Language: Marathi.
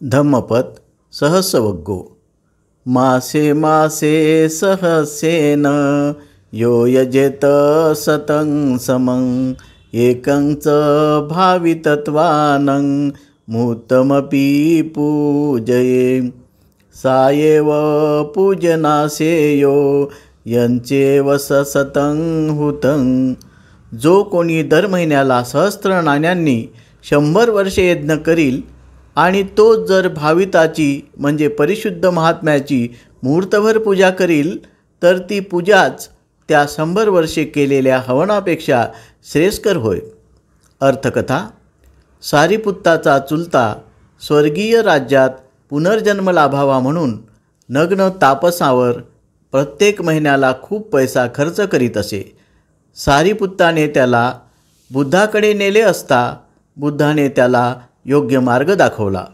धम्मपद सहस्रवग्गो। मासे मासे सहस्येन यो यजेत सतं समं एकं च भावितत्वानं मुहूर्तमपि पूजये। सायेव पूजनासेयो यंचेव सतं हुतं। जो कोणी दर महिन्याला सहस्त्र नाण्यांनी 100 वर्षे यज्ञ करील आणि तो जर भाविताची म्हणजे परिशुद्ध महात्म्याची मुहूर्तभर पूजा करील तर ती पूजाच त्या 100 वर्षे केलेल्या हवनापेक्षा श्रेयस्कर होय। अर्थकथा। सारीपुत्ताचा चुलता स्वर्गीय राज्यात पुनर्जन्म लाभावा म्हणून नग्न तापसावर प्रत्येक महिन्याला खूप पैसा खर्च करीत असे। सारीपुत्ताने त्याला बुद्धाकडे नेले असता बुद्धाने त्याला योग्य मार्ग दाखवला।